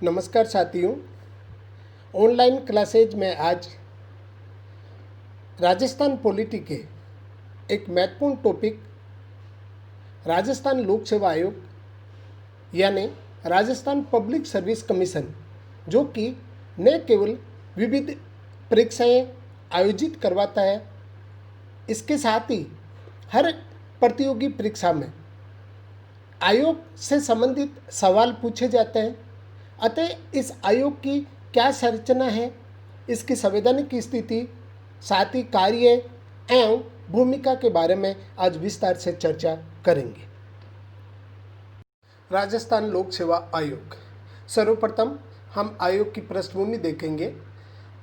नमस्कार साथियों। Online classes में आज राजस्थान पॉलिटी के एक महत्वपूर्ण टॉपिक राजस्थान लोक सेवा आयोग यानी राजस्थान पब्लिक सर्विस कमीशन, जो कि न केवल विविध परीक्षाएं आयोजित करवाता है, इसके साथ ही हर प्रतियोगी परीक्षा में आयोग से संबंधित सवाल पूछे जाते हैं। अतः इस आयोग की क्या संरचना है, इसकी संवैधानिक स्थिति, साथ ही कार्य एवं भूमिका के बारे में आज विस्तार से चर्चा करेंगे। राजस्थान लोक सेवा आयोग। सर्वप्रथम हम आयोग की पृष्ठभूमि देखेंगे।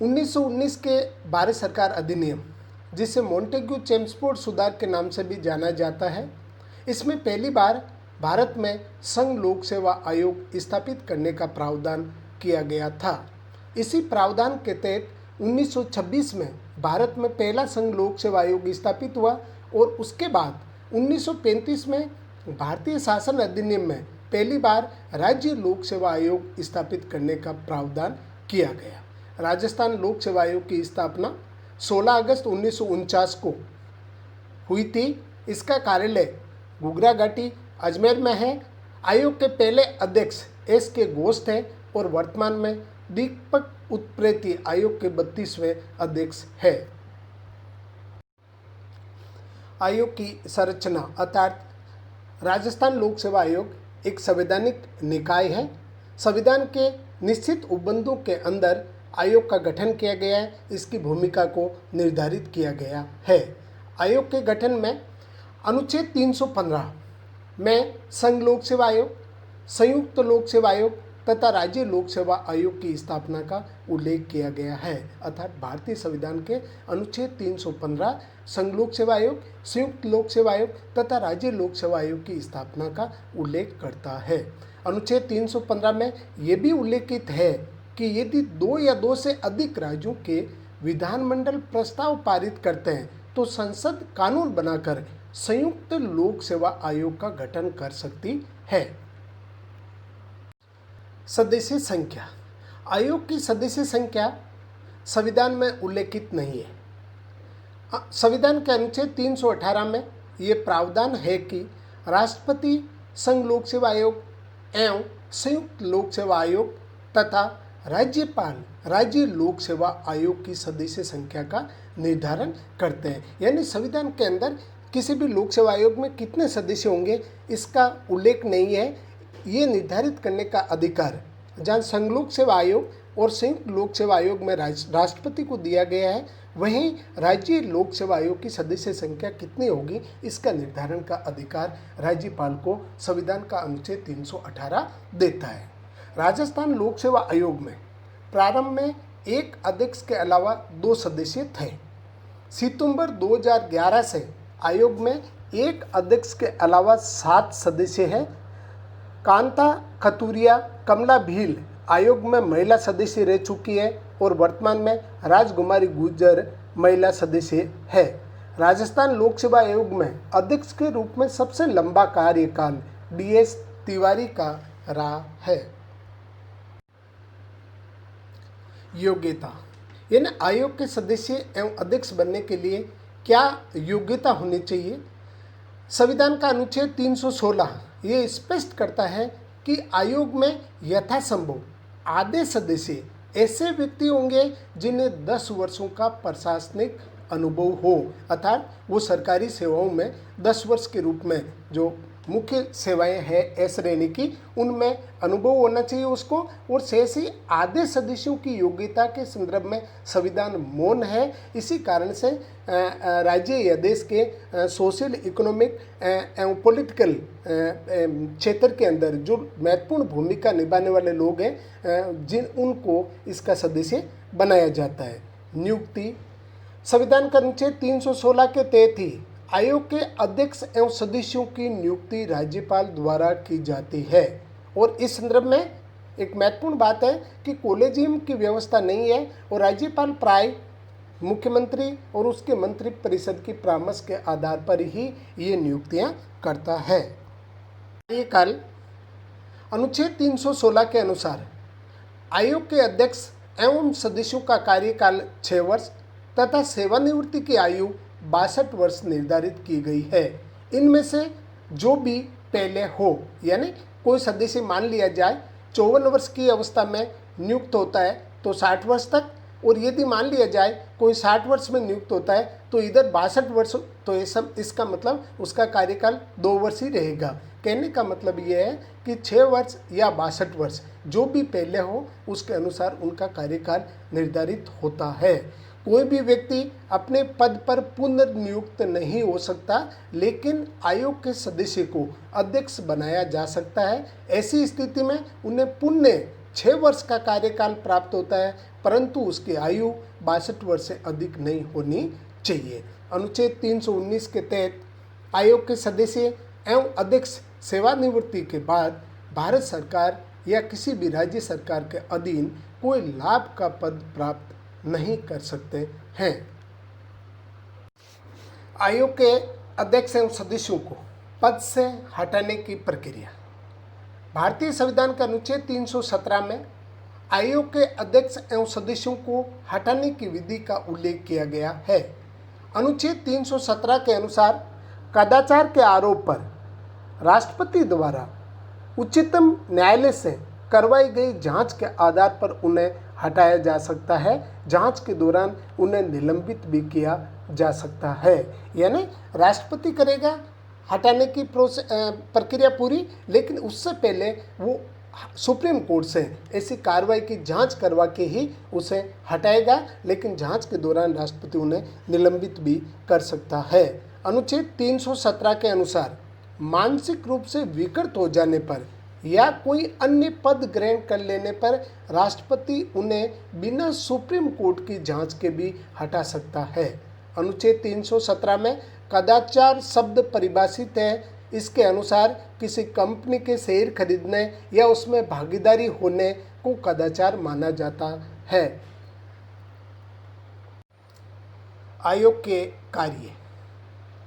1919 के भारत सरकार अधिनियम, जिसे मॉन्टेग्यू चेम्सफोर्ड सुधार के नाम से भी जाना जाता है, इसमें पहली बार भारत में संघ लोक सेवा आयोग स्थापित करने का प्रावधान किया गया था। इसी प्रावधान के तहत 1926 में भारत में पहला संघ लोक सेवा आयोग स्थापित हुआ और उसके बाद 1935 में भारतीय शासन अधिनियम में पहली बार राज्य लोक सेवा आयोग स्थापित करने का प्रावधान किया गया। राजस्थान लोक सेवा आयोग की स्थापना 16 अगस्त 1949 को हुई थी। इसका कार्यालय घुघरा घाटी अजमेर में है। आयोग के पहले अध्यक्ष एस के घोष थे और वर्तमान में दीपक उत्प्रेती आयोग के 32वें अध्यक्ष है। आयोग की संरचना अर्थात राजस्थान लोक सेवा आयोग एक संवैधानिक निकाय है। संविधान के निश्चित उपबंधों के अंदर आयोग का गठन किया गया है। इसकी भूमिका को निर्धारित किया गया है। आयोग के गठन में अनुच्छेद 315 में संघ लोक सेवा आयोग, संयुक्त लोक सेवा आयोग तथा राज्य लोक सेवा आयोग की स्थापना का उल्लेख किया गया है। अर्थात भारतीय संविधान के अनुच्छेद 315 संघ लोक सेवा आयोग, संयुक्त लोक सेवा आयोग तथा राज्य लोक सेवा आयोग की स्थापना का उल्लेख करता है। अनुच्छेद 315 में ये भी उल्लेखित है कि यदि 2 या 2 से अधिक राज्यों के विधानमंडल प्रस्ताव पारित करते हैं तो संसद कानून बनाकर संयुक्त लोक सेवा आयोग का गठन कर सकती है। सदस्य संख्या। आयोग की सदस्य संख्या संविधान में उल्लेखित नहीं है। संविधान के अनुच्छेद 318 में ये प्रावधान है कि राष्ट्रपति संघ लोक सेवा आयोग एवं संयुक्त लोक सेवा आयोग तथा राज्यपाल राज्य लोक सेवा आयोग की सदस्य संख्या का निर्धारण करते हैं। यानी संविधान के अंदर किसी भी लोक सेवा आयोग में कितने सदस्य होंगे इसका उल्लेख नहीं है। ये निर्धारित करने का अधिकार जहाँ संघ लोक सेवा आयोग और संयुक्त लोक सेवा आयोग में राष्ट्रपति को दिया गया है, वहीं राज्य लोक सेवा आयोग की सदस्य संख्या कितनी होगी इसका निर्धारण का अधिकार राज्यपाल को संविधान का अनुच्छेद 318 देता है। राजस्थान लोक सेवा आयोग में प्रारंभ में एक अध्यक्ष के अलावा 2 सदस्य थे। सितंबर 2011 से आयोग में एक अध्यक्ष के अलावा 7 सदस्य हैं। कांता खतूरिया कमला भील आयोग में महिला सदस्य रह चुकी है और वर्तमान में राजकुमारी गुर्जर महिला सदस्य है। राजस्थान लोक सेवा आयोग में अध्यक्ष के रूप में सबसे लंबा कार्यकाल DS तिवारी का रहा है। योग्यता यानी आयोग के सदस्य एवं अध्यक्ष बनने के लिए क्या योग्यता होनी चाहिए। संविधान का अनुच्छेद 316 ये स्पष्ट करता है कि आयोग में यथासंभव आधे सदस्य ऐसे व्यक्ति होंगे जिन्हें 10 वर्षों का प्रशासनिक अनुभव हो, अर्थात वो सरकारी सेवाओं में 10 वर्ष के रूप में जो मुख्य सेवाएं हैं ए श्रेणी की उनमें अनुभव होना चाहिए उसको। और शेष ही आधे सदस्यों की योग्यता के संदर्भ में संविधान मौन है। इसी कारण से राज्य या देश के सोशल इकोनॉमिक एवं पॉलिटिकल क्षेत्र के अंदर जो महत्वपूर्ण भूमिका निभाने वाले लोग हैं उनको इसका सदस्य बनाया जाता है। नियुक्ति। संविधान का अनुच्छेद 316 के तहत ही आयोग के अध्यक्ष एवं सदस्यों की नियुक्ति राज्यपाल द्वारा की जाती है। और इस संदर्भ में एक महत्वपूर्ण बात है कि कॉलेजियम की व्यवस्था नहीं है और राज्यपाल प्राय मुख्यमंत्री और उसके मंत्री परिषद की परामर्श के आधार पर ही ये नियुक्तियां करता है। कार्यकाल अनुच्छेद 316 के अनुसार आयोग के अध्यक्ष एवं सदस्यों का कार्यकाल 6 वर्ष तथा सेवानिवृत्ति की आयु 62 वर्ष निर्धारित की गई है। इनमें से जो भी पहले हो, यानी कोई सदस्य मान लिया जाए 54 वर्ष की अवस्था में नियुक्त होता है तो 60 वर्ष तक, और यदि मान लिया जाए कोई 60 वर्ष में नियुक्त होता है तो इधर 62 वर्ष, तो ये सब इसका मतलब उसका कार्यकाल 2 वर्ष ही रहेगा। कहने का मतलब ये है कि 6 वर्ष या 62 वर्ष जो भी पहले हो उसके अनुसार उनका कार्यकाल निर्धारित होता है। कोई भी व्यक्ति अपने पद पर पुनर्नियुक्त नहीं हो सकता, लेकिन आयोग के सदस्य को अध्यक्ष बनाया जा सकता है। ऐसी स्थिति में उन्हें पुनः 6 वर्ष का कार्यकाल प्राप्त होता है, परंतु उसकी आयु 62 वर्ष से अधिक नहीं होनी चाहिए। अनुच्छेद 319 के तहत आयोग के सदस्य एवं अध्यक्ष सेवानिवृत्ति के बाद भारत सरकार या किसी भी राज्य सरकार के अधीन कोई लाभ का पद प्राप्त नहीं कर सकते हैं। आयोग के अध्यक्ष एवं सदस्यों को पद से हटाने की प्रक्रिया। भारतीय संविधान के अनुच्छेद 317 में आयोग के अध्यक्ष एवं सदस्यों को हटाने की विधि का उल्लेख किया गया है। अनुच्छेद 317 के अनुसार कदाचार के आरोप पर राष्ट्रपति द्वारा उच्चतम न्यायालय से करवाई गई जांच के आधार पर उन्हें हटाया जा सकता है। जांच के दौरान उन्हें निलंबित भी किया जा सकता है, यानी राष्ट्रपति करेगा हटाने की प्रक्रिया पूरी, लेकिन उससे पहले वो सुप्रीम कोर्ट से ऐसी कार्रवाई की जांच करवा के ही उसे हटाएगा, लेकिन जांच के दौरान राष्ट्रपति उन्हें निलंबित भी कर सकता है। अनुच्छेद 317 के अनुसार मानसिक रूप से विकृत हो जाने पर या कोई अन्य पद ग्रहण कर लेने पर राष्ट्रपति उन्हें बिना सुप्रीम कोर्ट की जांच के भी हटा सकता है। अनुच्छेद 317 में कदाचार शब्द परिभाषित है। इसके अनुसार किसी कंपनी के शेयर खरीदने या उसमें भागीदारी होने को कदाचार माना जाता है। आयोग के कार्य।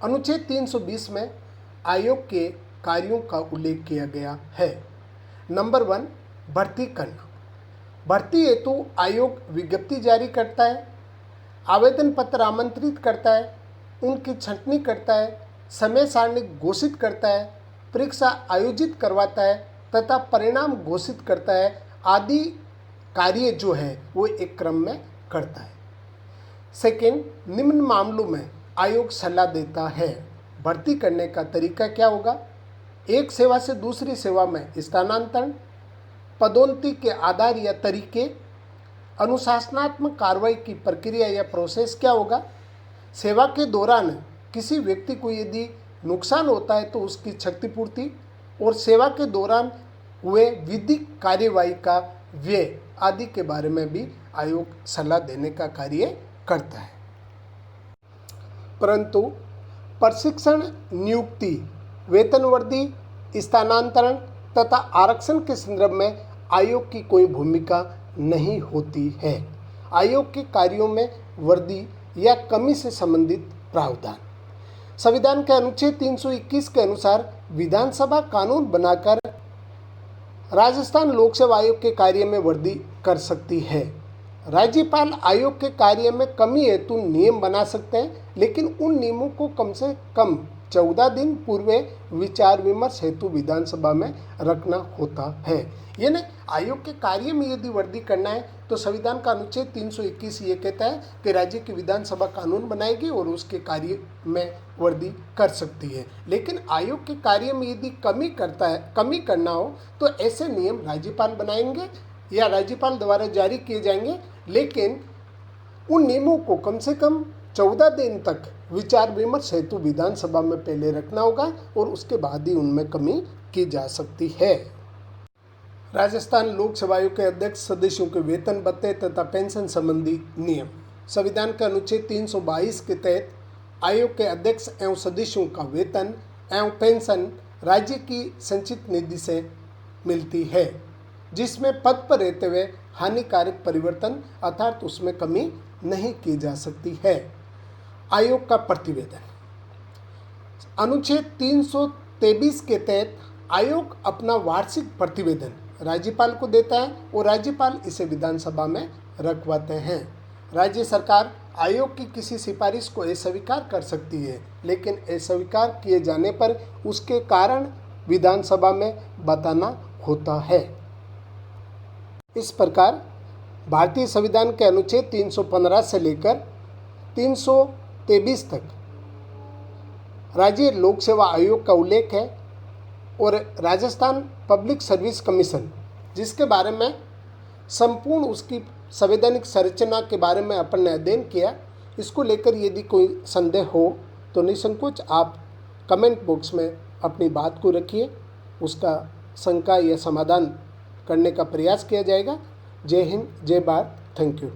अनुच्छेद 320 में आयोग के कार्यों का उल्लेख किया गया है। नंबर 1, भर्ती करना। भर्ती हेतु आयोग विज्ञप्ति जारी करता है, आवेदन पत्र आमंत्रित करता है, उनकी छंटनी करता है, समय सारणी घोषित करता है, परीक्षा आयोजित करवाता है तथा परिणाम घोषित करता है, आदि कार्य जो है वो एक क्रम में करता है। सेकेंड, निम्न मामलों में आयोग सलाह देता है। भर्ती करने का तरीका क्या होगा? एक सेवा से दूसरी सेवा में स्थानांतरण, पदोन्नति के आधार या तरीके, अनुशासनात्मक कार्रवाई की प्रक्रिया या प्रोसेस क्या होगा? सेवा के दौरान किसी व्यक्ति को यदि नुकसान होता है तो उसकी क्षतिपूर्ति, और सेवा के दौरान हुए विधिक कार्यवाही का व्यय आदि के बारे में भी आयोग सलाह देने का कार्य करता है। परंतु प्रशिक्षण, नियुक्ति, वेतनवृद्धि, स्थानांतरण तथा आरक्षण के संदर्भ में आयोग की कोई भूमिका नहीं होती है। आयोग के कार्यों में वृद्धि या कमी से संबंधित प्रावधान। संविधान के अनुच्छेद 321 के अनुसार विधानसभा कानून बनाकर राजस्थान लोक सेवा आयोग के कार्य में वृद्धि कर सकती है। राज्यपाल आयोग के कार्य में कमी हेतु नियम बना सकते हैं, लेकिन उन नियमों को कम से कम 14 दिन पूर्व विचार विमर्श हेतु विधानसभा में रखना होता है। यानी आयोग के कार्य में यदि वृद्धि करना है तो संविधान का अनुच्छेद 321 ये कहता है कि राज्य की विधानसभा कानून बनाएगी और उसके कार्य में वृद्धि कर सकती है। लेकिन आयोग के कार्य में यदि कमी करना हो तो ऐसे नियम राज्यपाल बनाएंगे या राज्यपाल द्वारा जारी किए जाएंगे, लेकिन उन नियमों को कम से कम 14 दिन तक विचार विमर्श हेतु विधानसभा में पहले रखना होगा और उसके बाद ही उनमें कमी की जा सकती है। राजस्थान लोक सेवा आयोग के अध्यक्ष सदस्यों के वेतन भत्ते तथा पेंशन संबंधी नियम। संविधान के अनुच्छेद 322 के तहत आयोग के अध्यक्ष एवं सदस्यों का वेतन एवं पेंशन राज्य की संचित निधि से मिलती है, जिसमें पद पर रहते हुए हानिकारक परिवर्तन अर्थात उसमें कमी नहीं की जा सकती है। आयोग का प्रतिवेदन। अनुच्छेद 323 के तहत आयोग अपना वार्षिक प्रतिवेदन राज्यपाल को देता है और राज्यपाल इसे विधानसभा में रखवाते हैं। राज्य सरकार आयोग की किसी सिफारिश को अस्वीकार कर सकती है, लेकिन अस्वीकार किए जाने पर उसके कारण विधानसभा में बताना होता है। इस प्रकार भारतीय संविधान के अनुच्छेद 315 से लेकर 323 तक राज्य लोक सेवा आयोग का उल्लेख है और राजस्थान पब्लिक सर्विस कमीशन, जिसके बारे में संपूर्ण उसकी संवैधानिक संरचना के बारे में अपन ने अध्ययन किया, इसको लेकर यदि कोई संदेह हो तो निसंकोच आप कमेंट बॉक्स में अपनी बात को रखिए, उसका शंका या समाधान करने का प्रयास किया जाएगा। जय हिंद, जय भारत, थैंक यू।